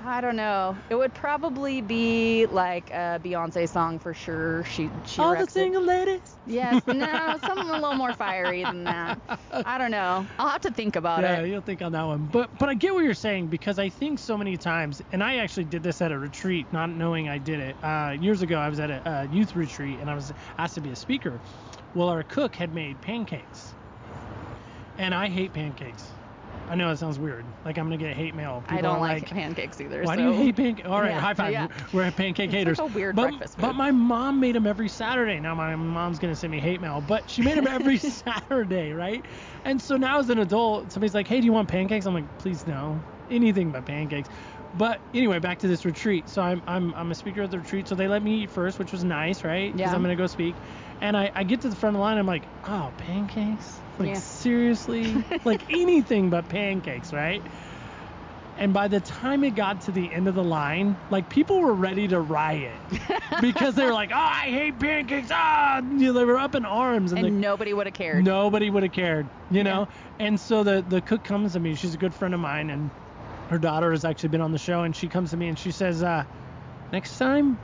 I don't know. It would probably be like a Beyonce song for sure. She All the single ladies. Yes. No, something a little more fiery than that. I don't know. I'll have to think about it. Yeah, you'll think on that one. But I get what you're saying, because I think so many times, and I actually did this at a retreat, not knowing I did it. Years ago, I was at a youth retreat, and I was asked to be a speaker. Well, our cook had made pancakes. And I hate pancakes. I know it sounds weird. Like I'm going to get hate mail. People I don't are like pancakes either. Why so. do you hate pancakes? All right, Yeah, high five. yeah. We're pancake haters. It's like a weird breakfast food. But my mom made them every Saturday. Now my mom's going to send me hate mail, but she made them every Saturday, right? And so now as an adult, somebody's like, hey, do you want pancakes? I'm like, please no. Anything but pancakes. But anyway, back to this retreat. So I'm a speaker at the retreat, so they let me eat first, which was nice, right? Because Yeah. I'm going to go speak. And I get to the front of the line, I'm like, oh, pancakes? Like, Yeah. seriously? Like, anything but pancakes, right? And by the time it got to the end of the line, like, people were ready to riot. Because they were like, oh, I hate pancakes. They were up in arms. And nobody would have cared. Nobody would have cared, you know? And so the cook comes to me. She's a good friend of mine, and her daughter has actually been on the show. And she comes to me, and she says, next time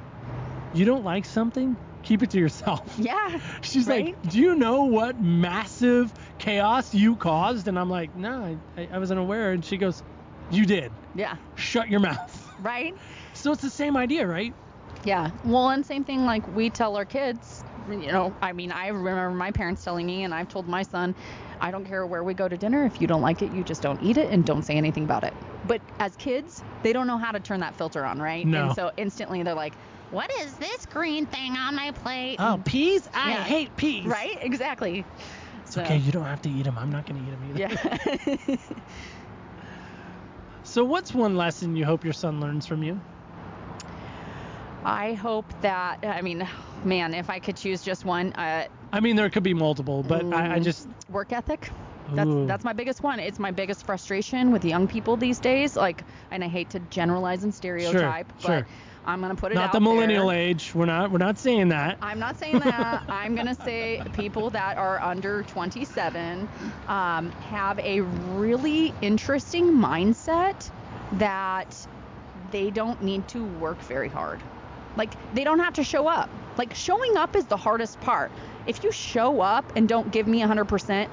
you don't like something, keep it to yourself. Yeah. She's right? like, do you know what massive chaos you caused? And I'm like, no, I wasn't aware. And she goes, you did. Yeah. Shut your mouth. Right? So it's the same idea, right? Yeah. Well, and same thing like we tell our kids, you know, I mean, I remember my parents telling me, and I've told my son, I don't care where we go to dinner. If you don't like it, you just don't eat it and don't say anything about it. But as kids, they don't know how to turn that filter on, right? No. And so instantly they're like, what is this green thing on my plate? Oh, peas? I Yeah. hate peas. Right? Exactly. It's okay. You don't have to eat them. I'm not going to eat them either. Yeah. So what's one lesson you hope your son learns from you? I hope that, I mean, man, if I could choose just one, I mean, there could be multiple, but I just... work ethic. Ooh. That's my biggest one. It's my biggest frustration with young people these days. Like, and I hate to generalize and stereotype, Sure. but I'm gonna put it Not out the millennial there. age. We're not saying that. I'm not saying that. I'm gonna say people that are under 27 have a really interesting mindset that they don't need to work very hard. Like, they don't have to show up. Like, showing up is the hardest part. If you show up and don't give me 100%,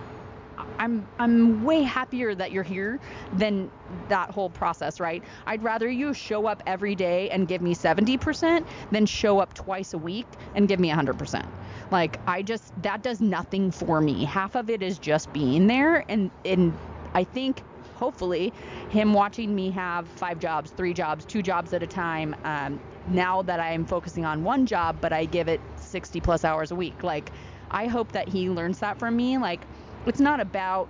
I'm way happier that you're here than that whole process, right? I'd rather you show up every day and give me 70% than show up twice a week and give me 100%. Like, that does nothing for me. Half of it is just being there, and I think hopefully him watching me have 5 jobs, 3 jobs, 2 jobs at a time, now that I'm focusing on one job, but I give it 60 plus hours a week. Like, I hope that he learns that from me. Like, it's not about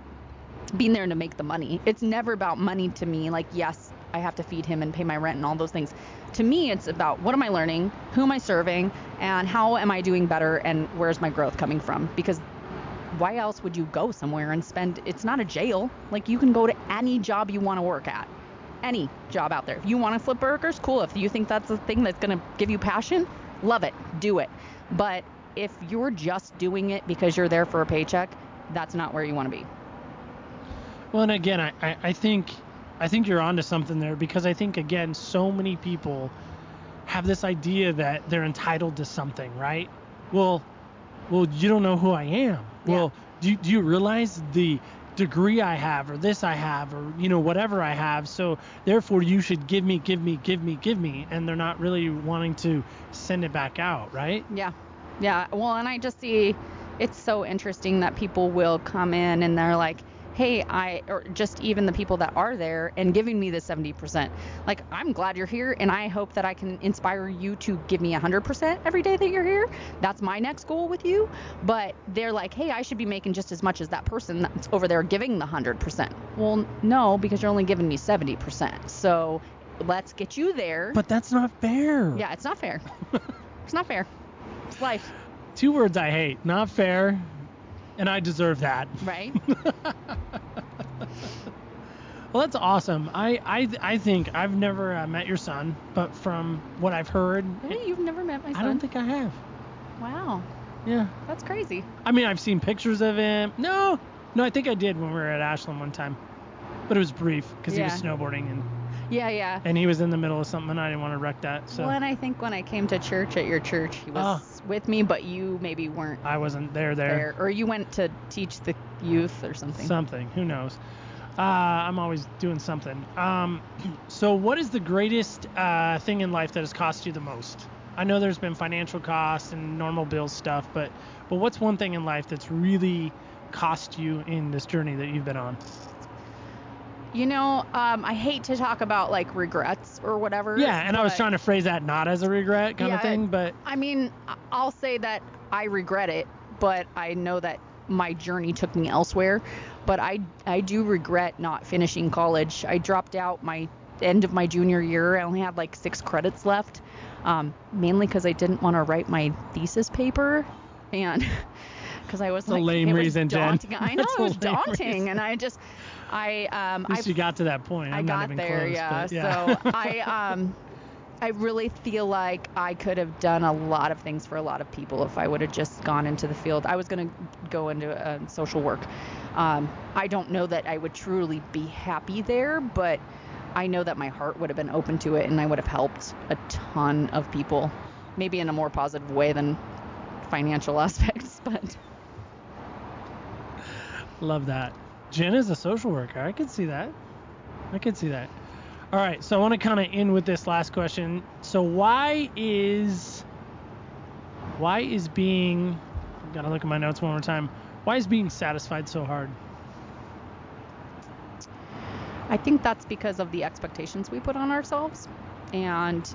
being there to make the money. It's never about money to me. Like, yes, I have to feed him and pay my rent and all those things. To me, it's about what am I learning, who am I serving, and how am I doing better, and where's my growth coming from? Because why else would you go somewhere and spend, it's not a jail. Like, you can go to any job you want to work at. Any job out there. If you want to flip burgers, cool. If you think that's the thing that's going to give you passion, love it. Do it. But if you're just doing it because you're there for a paycheck, that's not where you want to be. Well, and again, I think you're onto something there, because I think, again, so many people have this idea that they're entitled to something, right? Well, you don't know who I am. Yeah. Well, do you realize the degree I have, or this I have, or, you know, whatever I have, so therefore you should give me, and they're not really wanting to send it back out, right? Yeah. Well, and I just see it's so interesting that people will come in and they're like, hey, or just even the people that are there and giving me the 70%. Like, I'm glad you're here, and I hope that I can inspire you to give me 100% every day that you're here. That's my next goal with you. But they're like, hey, I should be making just as much as that person that's over there giving the 100%. Well, no, because you're only giving me 70%. So let's get you there. But that's not fair. Yeah, it's not fair. It's not fair. It's life. 2 words I hate: not fair, and I deserve that. Right? Well, that's awesome. I think I've never met your son, but from what I've heard, Really? You've never met my son? I don't think I have. Wow. Yeah. That's crazy. I mean, I've seen pictures of him. No, I think I did when we were at Ashland one time, but it was brief because he was snowboarding Yeah. and he was in the middle of something and I didn't want to wreck that. So Well, and I think when I came to church at your church, he was with me, but you maybe weren't I wasn't there. or you went to teach the youth or something. Something. Who knows? I'm always doing something. So what is the greatest thing in life that has cost you the most? I know there's been financial costs and normal bill stuff, but what's one thing in life that's really cost you in this journey that you've been on? I hate to talk about like regrets or whatever. Yeah, and I was trying to phrase that not as a regret kind of thing, but I mean, I'll say that I regret it, but I know that my journey took me elsewhere. But I do regret not finishing college. I dropped out my end of my junior year. I only had like 6 credits left, mainly because I didn't want to write my thesis paper, and because I was That's a lame reason, Jen. I know it was daunting, reason. And I just at least you got to that point. I'm not even there, close, yeah. So I really feel like I could have done a lot of things for a lot of people if I would have just gone into the field. I was going to go into social work. I don't know that I would truly be happy there, but I know that my heart would have been open to it and I would have helped a ton of people, maybe in a more positive way than financial aspects, but. Love that. Jen is a social worker. I could see that. All right, so I want to kind of end with this last question. So why is being, I've got to look at my notes one more time. Why is being satisfied so hard? I think that's because of the expectations we put on ourselves. And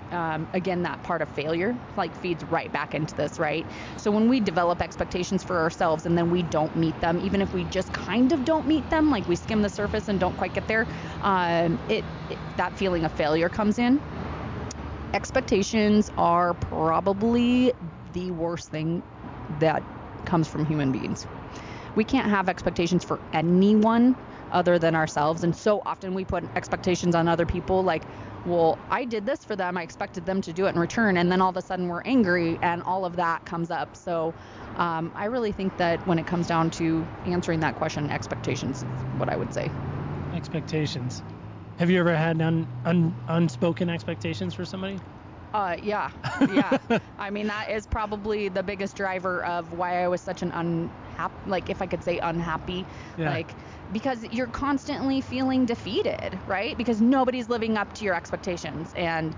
again, that part of failure like feeds right back into this, right? So when we develop expectations for ourselves and then we don't meet them, even if we just kind of don't meet them, like we skim the surface and don't quite get there, that feeling of failure comes in. Expectations are probably the worst thing that comes from human beings. We can't have expectations for anyone other than ourselves, and so often we put expectations on other people, like, well, I did this for them, I expected them to do it in return, and then all of a sudden we're angry and all of that comes up. So I really think that when it comes down to answering that question, expectations is what I would say. Expectations. Have you ever had unspoken expectations for somebody? Yeah. I mean, that is probably the biggest driver of why I was such an unhappy, yeah. Like, because you're constantly feeling defeated, right? Because nobody's living up to your expectations, and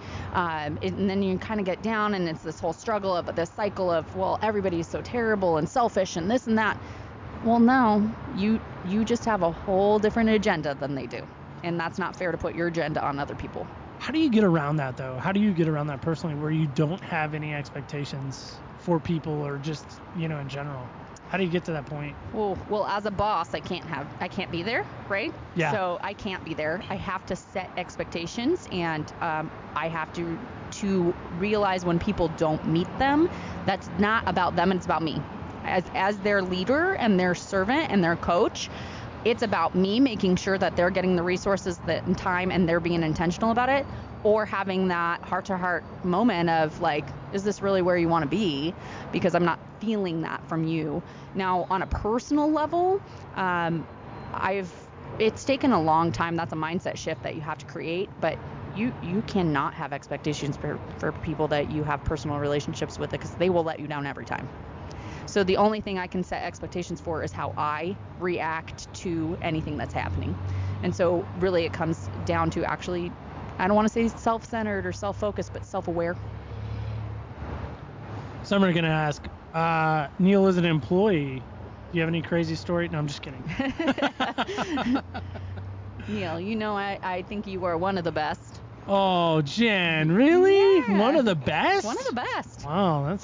then you kind of get down, and it's this whole struggle of this cycle of, well, everybody's so terrible and selfish and this and that. Well, no, you just have a whole different agenda than they do, and that's not fair to put your agenda on other people. How do you get around that, though? How do you get around that personally, where you don't have any expectations for people or just, in general? How do you get to that point? Well, as a boss, I can't be there, right? Yeah. So I can't be there. I have to set expectations, and I have to realize when people don't meet them, that's not about them, and it's about me. As their leader and their servant and their coach, it's about me making sure that they're getting the resources and time, and they're being intentional about it, or having that heart-to-heart moment of like, is this really where you want to be? Because I'm not feeling that from you. Now, on a personal level, it's taken a long time. That's a mindset shift that you have to create, but you cannot have expectations for people that you have personal relationships with, because they will let you down every time. So the only thing I can set expectations for is how I react to anything that's happening. And so really it comes down to actually, I don't want to say self-centered or self-focused, but self-aware. So I'm going to ask, Neil is an employee. Do you have any crazy story? No, I'm just kidding. Neil, I think you are one of the best. Oh, Jen, really? Yeah. One of the best? One of the best. Wow, that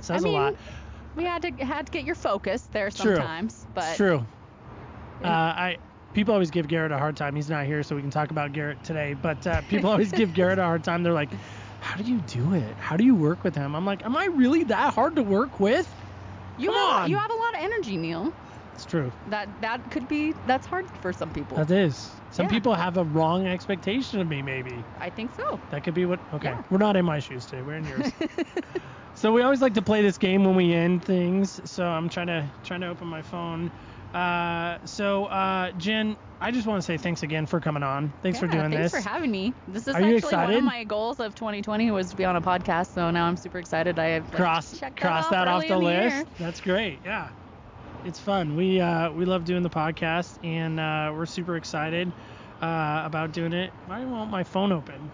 says a lot. We had to get your focus there sometimes, but it's true. People always give Garrett a hard time. He's not here, so we can talk about Garrett today. But people always give Garrett a hard time. They're like, "How do you do it? How do you work with him?" I'm like, "Am I really that hard to work with?" You have a lot of energy, Neil. It's true. That's hard for some people. That is. Some people have a wrong expectation of me, maybe. I think so. That could be what. Okay, yeah. We're not in my shoes today. We're in yours. So we always like to play this game when we end things. So I'm trying to open my phone. Jen, I just want to say thanks again for coming on. Thanks for doing this. Thanks for having me. This is Are you actually excited? One of my goals of 2020 was to be on a podcast. So now I'm super excited. I have cross that off the list. That's great. Yeah, it's fun. We love doing the podcast, and we're super excited about doing it. Why won't my phone open?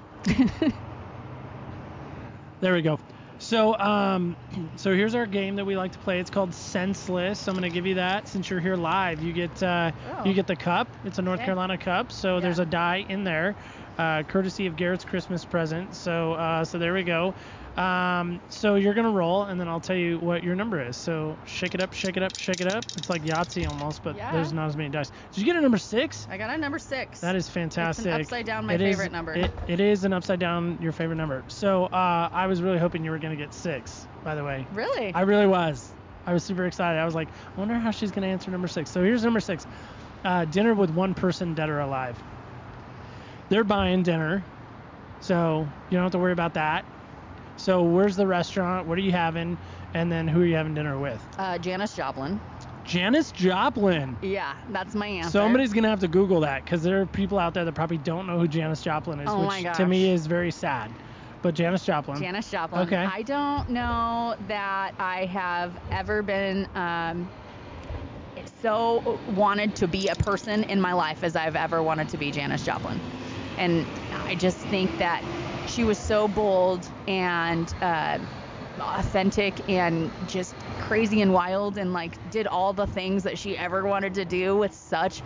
There we go. So here's our game that we like to play. It's called Senseless. I'm going to give you that. Since you're here live, you get the cup. It's a North Carolina cup. So there's a die in there, courtesy of Garrett's Christmas present. So there we go. So you're going to roll, and then I'll tell you what your number is. So shake it up, shake it up, shake it up. It's like Yahtzee almost, but there's not as many dice. Did you get a number 6? I got a number 6. That is fantastic. It's an upside down, my favorite number. It is an upside down, your favorite number. So I was really hoping you were going to get 6, by the way. Really? I really was. I was super excited. I was like, I wonder how she's going to answer number 6. So here's number 6. Dinner with one person, dead or alive. They're buying dinner, so you don't have to worry about that. So where's the restaurant? What are you having? And then who are you having dinner with? Janis Joplin. Janis Joplin. Yeah, that's my answer. Somebody's going to have to Google that because there are people out there that probably don't know who Janis Joplin is, which to me is very sad. But Janis Joplin. Janis Joplin. Okay. I don't know that I have ever been so wanted to be a person in my life as I've ever wanted to be Janis Joplin. And I just think that she was so bold and authentic and just crazy and wild and like did all the things that she ever wanted to do with such,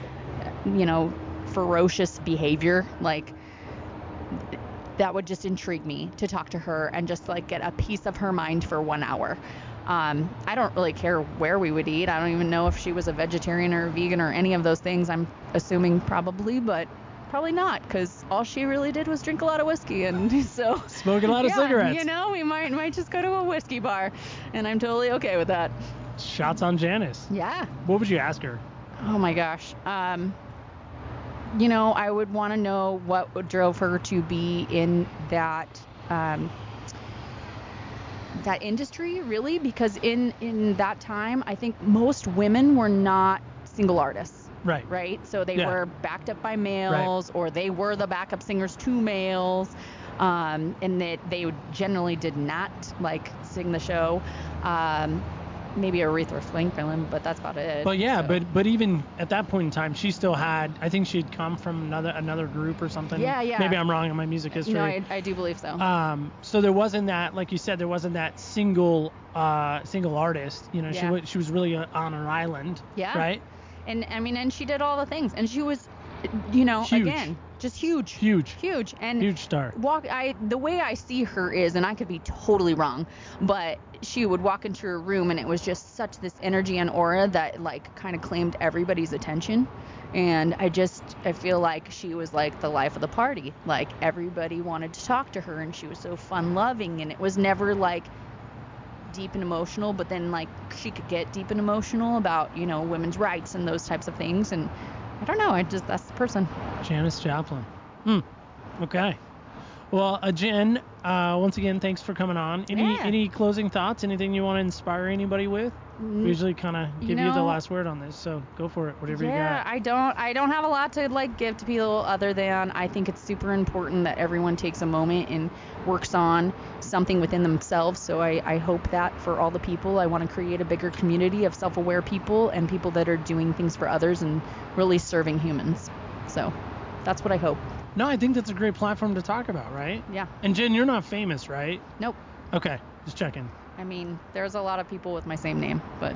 ferocious behavior. Like that would just intrigue me to talk to her and just like get a piece of her mind for 1 hour. I don't really care where we would eat. I don't even know if she was a vegetarian or a vegan or any of those things. I'm assuming probably, but probably not, because all she really did was drink a lot of whiskey, and so smoking a lot of cigarettes. We might just go to a whiskey bar, and I'm totally okay with that. Shots on Janis. Yeah. What would you ask her? Oh my gosh. I would want to know what drove her to be in that that industry, really, because in that time, I think most women were not single artists. Right. So they were backed up by males, or they were the backup singers to males, and that they generally did not like sing the show. Maybe Aretha Franklin, but that's about it. But but even at that point in time, she still had. I think she'd come from another group or something. Yeah. Maybe I'm wrong on my music history. No, I do believe so. So there wasn't that, like you said, there wasn't that single artist. She was really on her island. Yeah. Right. And she did all the things, and she was, huge. Again, just huge, and huge star. The way I see her is, and I could be totally wrong, but she would walk into a room, and it was just such this energy and aura that like kind of claimed everybody's attention, and I feel like she was like the life of the party. Like everybody wanted to talk to her, and she was so fun loving, and it was never like deep and emotional, but then like she could get deep and emotional about women's rights and those types of things, and I don't know, that's the person. Janis Joplin. Okay. Well, Jen, once again, thanks for coming on. Any closing thoughts? Anything you want to inspire anybody with? We usually kind of give you the last word on this, so go for it. Whatever you got. Yeah, I don't have a lot to like give to people other than I think it's super important that everyone takes a moment and works on something within themselves. So I hope that for all the people, I want to create a bigger community of self-aware people and people that are doing things for others and really serving humans. So that's what I hope. No, I think that's a great platform to talk about, right? Yeah. And Jen, you're not famous, right? Nope. Okay, just checking. I mean, there's a lot of people with my same name, but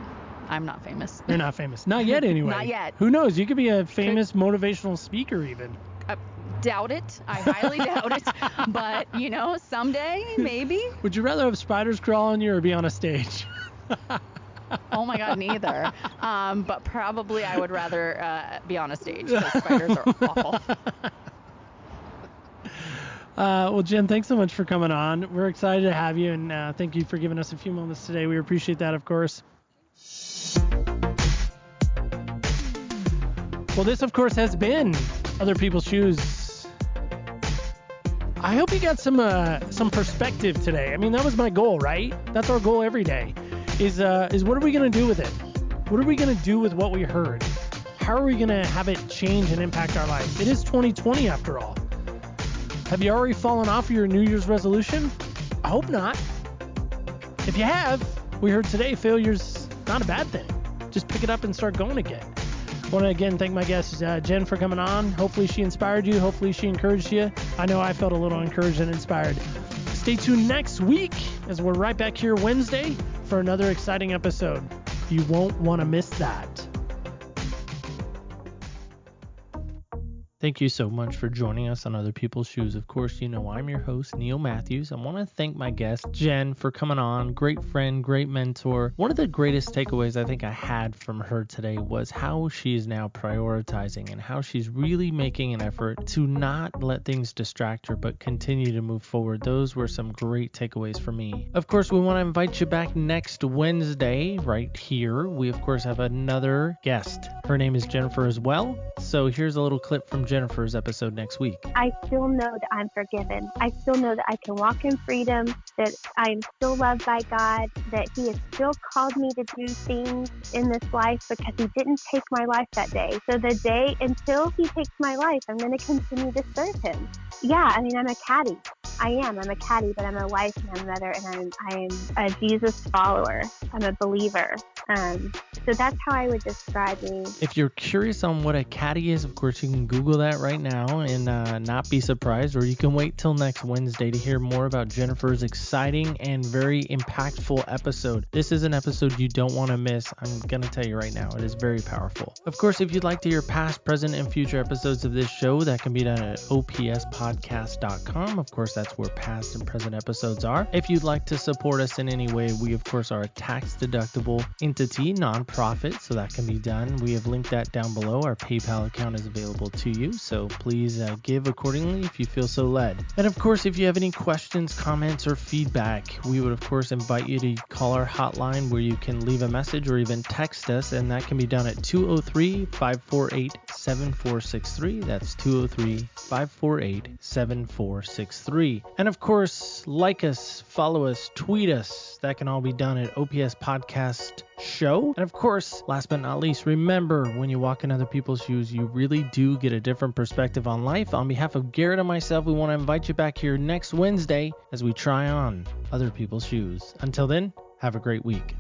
I'm not famous. You're not famous. Not yet, anyway. Not yet. Who knows? You could be a famous motivational speaker even. Doubt it. I highly doubt it. But, someday, maybe. Would you rather have spiders crawl on you or be on a stage? Oh my God, neither. But probably I would rather be on a stage because spiders are awful. Well, Jen, thanks so much for coming on. We're excited to have you, and thank you for giving us a few moments today. We appreciate that, of course. Well, this, of course, has been Other People's Shoes. I hope you got some perspective today. I mean, that was my goal, right? That's our goal every day. Is what are we going to do with it? What are we going to do with what we heard? How are we going to have it change and impact our lives? It is 2020 after all. Have you already fallen off your New Year's resolution? I hope not. If you have, we heard today failure's not a bad thing. Just pick it up and start going again. I want to again thank my guest, Jen, for coming on. Hopefully she inspired you. Hopefully she encouraged you. I know I felt a little encouraged and inspired. Stay tuned next week as we're right back here Wednesday for another exciting episode. You won't want to miss that. Thank you so much for joining us on Other People's Shoes. Of course, you know I'm your host, Neil Matthews. I want to thank my guest, Jen, for coming on. Great friend, great mentor. One of the greatest takeaways I think I had from her today was how she is now prioritizing and how she's really making an effort to not let things distract her, but continue to move forward. Those were some great takeaways for me. Of course, we want to invite you back next Wednesday right here. We, of course, have another guest. Her name is Jennifer as well. So here's a little clip from Jennifer's episode next week. I still know that I'm forgiven. I still know that I can walk in freedom, that I am still loved by God, that He has still called me to do things in this life because He didn't take my life that day. So the day until He takes my life, I'm going to continue to serve Him. Yeah, I mean, I'm a caddy. I'm a caddy, but I'm a wife and I'm a mother, and I am a Jesus follower. I'm a believer. So that's how I would describe me. If you're curious on what a caddy is, of course, you can Google that right now and not be surprised, or you can wait till next Wednesday to hear more about Jennifer's exciting and very impactful episode. This is an episode you don't want to miss. I'm going to tell you right now, it is very powerful. Of course, if you'd like to hear past, present, and future episodes of this show, that can be done at opspodcast.com. Of course, that's where past and present episodes are. If you'd like to support us in any way, we, of course, are a tax-deductible entity, nonprofit, so that can be done. We have linked that down below. Our PayPal account is available to you, so please give accordingly if you feel so led. And of course, if you have any questions, comments, or feedback, we would of course invite you to call our hotline where you can leave a message or even text us, and that can be done at 203-548-7463. That's 203-548-7463. And of course, like us, follow us, tweet us. That can all be done at OPS Podcast Show. And of course, last but not least, remember, when you walk in other people's shoes, you really do get a different perspective on life. On behalf of Garrett and myself, we want to invite you back here next Wednesday as we try on other people's shoes. Until then, have a great week.